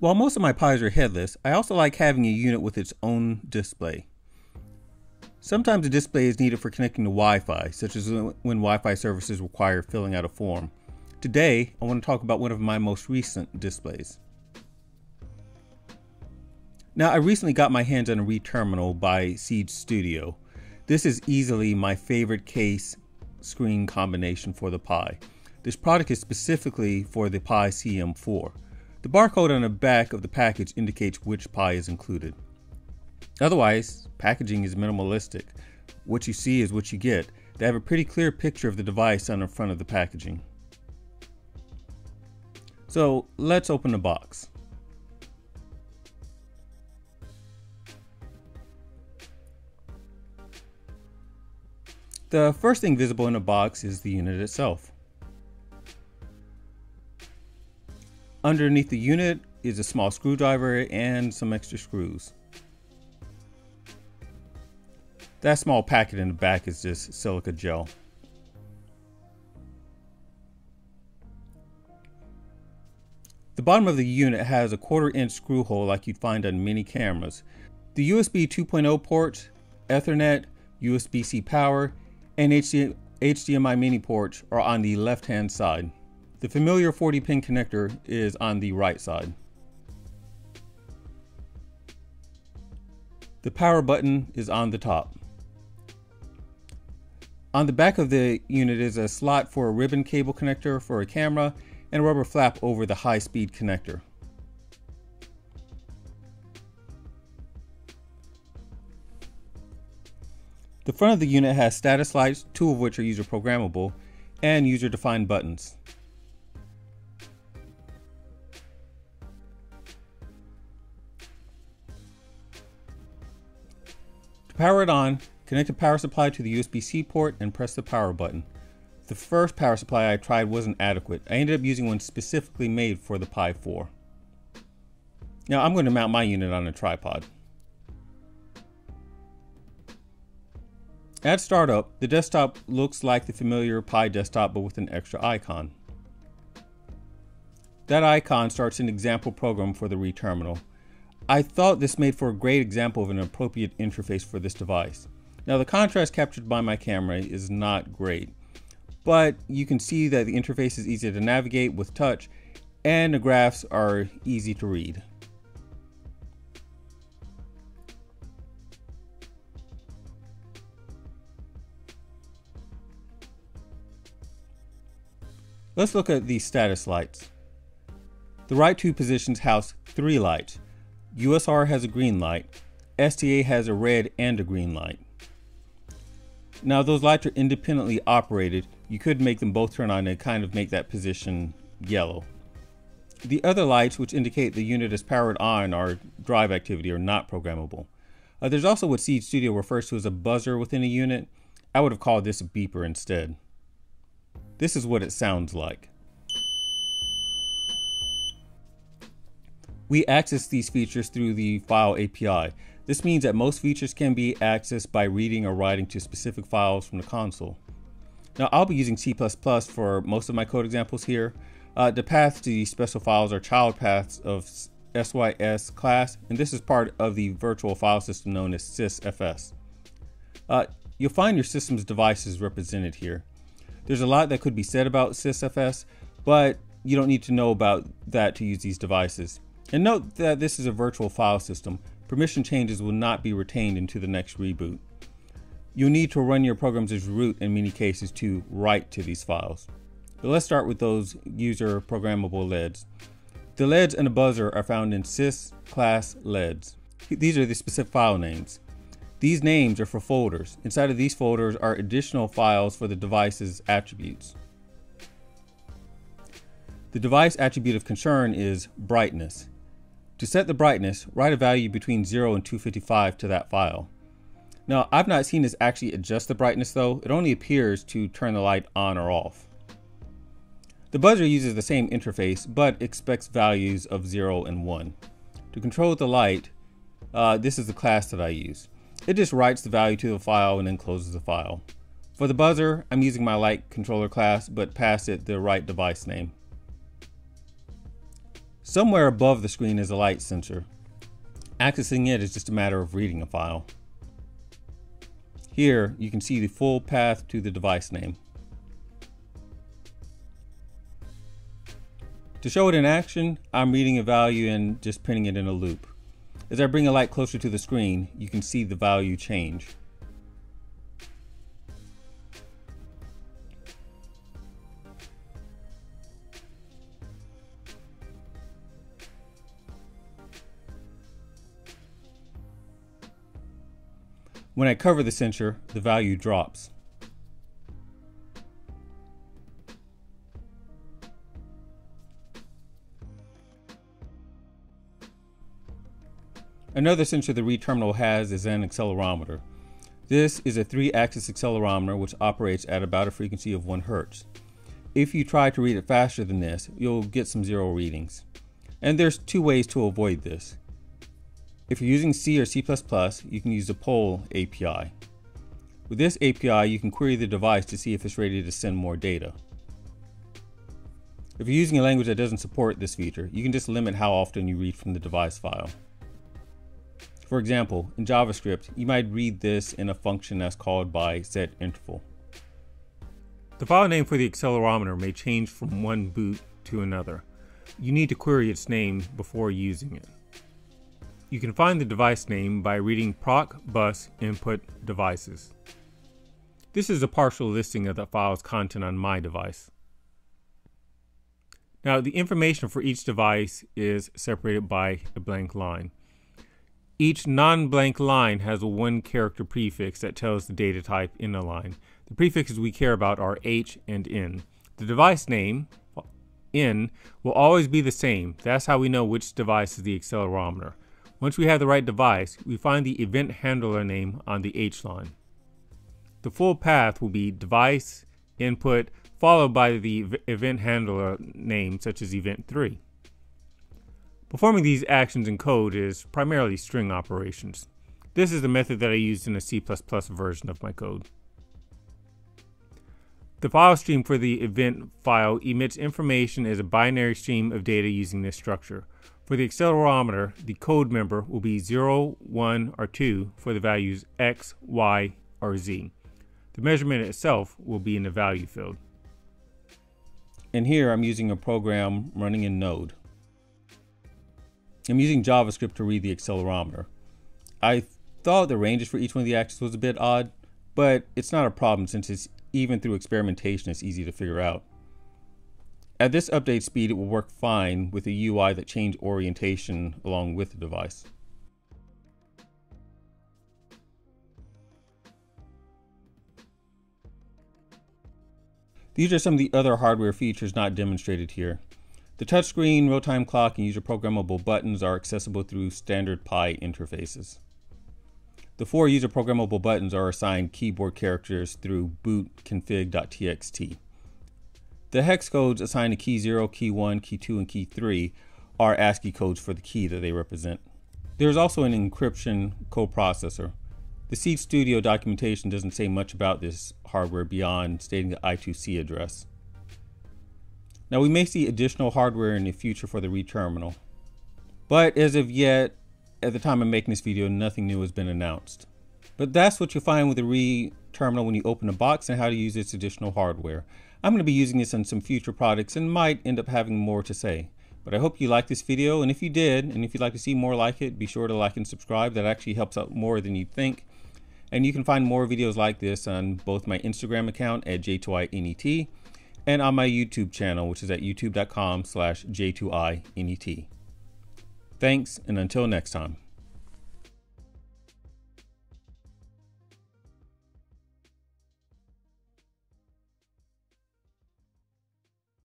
While most of my Pis are headless, I also like having a unit with its own display. Sometimes a display is needed for connecting to Wi-Fi, such as when Wi-Fi services require filling out a form. Today, I want to talk about one of my most recent displays. Now, I recently got my hands on a reTerminal by Seed Studio. This is easily my favorite case screen combination for the Pi. This product is specifically for the Pi CM4. The barcode on the back of the package indicates which Pi is included. Otherwise, packaging is minimalistic. What you see is what you get. They have a pretty clear picture of the device on the front of the packaging. So let's open the box. The first thing visible in the box is the unit itself. Underneath the unit is a small screwdriver and some extra screws. That small packet in the back is just silica gel. The bottom of the unit has a 1/4-inch screw hole like you'd find on many cameras. The USB 2.0 port, Ethernet, USB-C power, and HDMI mini port are on the left-hand side. The familiar 40-pin connector is on the right side. The power button is on the top. On the back of the unit is a slot for a ribbon cable connector for a camera and a rubber flap over the high-speed connector. The front of the unit has status lights, 2 of which are user programmable, and user-defined buttons. To power it on, connect the power supply to the USB-C port and press the power button. The first power supply I tried wasn't adequate. I ended up using one specifically made for the Pi 4. Now I'm going to mount my unit on a tripod. At startup, the desktop looks like the familiar Pi desktop but with an extra icon. That icon starts an example program for the reTerminal. I thought this made for a great example of an appropriate interface for this device. Now the contrast captured by my camera is not great, but you can see that the interface is easy to navigate with touch and the graphs are easy to read. Let's look at the status lights. The right 2 positions house 3 lights. USR has a green light, STA has a red and a green light. Now those lights are independently operated. You could make them both turn on and kind of make that position yellow. The other lights, which indicate the unit is powered on or drive activity, are not programmable. There's also what Seed Studio refers to as a buzzer within a unit. I would have called this a beeper instead. This is what it sounds like. We access these features through the File API. This means that most features can be accessed by reading or writing to specific files from the console. Now I'll be using C++ for most of my code examples here. The paths to these special files are child paths of SYS class, and this is part of the virtual file system known as sysfs. You'll find your system's devices represented here. There's a lot that could be said about sysfs, but you don't need to know about that to use these devices. And note that this is a virtual file system. Permission changes will not be retained into the next reboot. You'll need to run your programs as root in many cases to write to these files. But let's start with those user programmable LEDs. The LEDs and the buzzer are found in sys class LEDs. These are the specific file names. These names are for folders. Inside of these folders are additional files for the device's attributes. The device attribute of concern is brightness. To set the brightness, write a value between 0 and 255 to that file. Now, I've not seen this actually adjust the brightness though. It only appears to turn the light on or off. The buzzer uses the same interface, but expects values of 0 and 1. To control the light, this is the class that I use. It just writes the value to the file and then closes the file. For the buzzer, I'm using my light controller class, but pass it the right device name. Somewhere above the screen is a light sensor. Accessing it is just a matter of reading a file. Here, you can see the full path to the device name. To show it in action, I'm reading a value and just printing it in a loop. As I bring a light closer to the screen, you can see the value change. When I cover the sensor, the value drops. Another sensor the reTerminal has is an accelerometer. This is a 3-axis accelerometer which operates at about a frequency of 1 Hz. If you try to read it faster than this, you'll get some zero readings. And there's 2 ways to avoid this. If you're using C or C++, you can use the poll API. With this API, you can query the device to see if it's ready to send more data. If you're using a language that doesn't support this feature, you can just limit how often you read from the device file. For example, in JavaScript, you might read this in a function that's called by setInterval. The file name for the accelerometer may change from one boot to another. You need to query its name before using it. You can find the device name by reading proc bus input devices. This is a partial listing of the file's content on my device. Now, the information for each device is separated by a blank line. Each non-blank line has a 1-character prefix that tells the data type in the line. The prefixes we care about are H and N. The device name, N, will always be the same. That's how we know which device is the accelerometer. Once we have the right device, we find the event handler name on the H line. The full path will be device, input, followed by the event handler name, such as event 3. Performing these actions in code is primarily string operations. This is the method that I used in a C++ version of my code. The file stream for the event file emits information as a binary stream of data using this structure. For the accelerometer, the code member will be 0, 1, or 2 for the values X, Y, or Z. The measurement itself will be in the value field. And here I'm using a program running in Node. I'm using JavaScript to read the accelerometer. I thought the ranges for each one of the axes was a bit odd, but it's not a problem since it's even through experimentation it's easy to figure out. At this update speed, it will work fine with a UI that changed orientation along with the device. These are some of the other hardware features not demonstrated here. The touchscreen, real-time clock, and user programmable buttons are accessible through standard Pi interfaces. The 4 user programmable buttons are assigned keyboard characters through bootconfig.txt. The hex codes assigned to key 0, key 1, key 2, and key 3 are ASCII codes for the key that they represent. There is also an encryption coprocessor. The Seed Studio documentation doesn't say much about this hardware beyond stating the I2C address. Now, we may see additional hardware in the future for the reTerminal, but as of yet, at the time of making this video, nothing new has been announced. But that's what you'll find with the reTerminal when you open the box and how to use its additional hardware. I'm going to be using this on some future products and might end up having more to say. But I hope you liked this video, and if you did, and if you'd like to see more like it, be sure to like and subscribe. That actually helps out more than you'd think. And you can find more videos like this on both my Instagram account at J2INET and on my YouTube channel, which is at youtube.com/J2INET. Thanks, and until next time.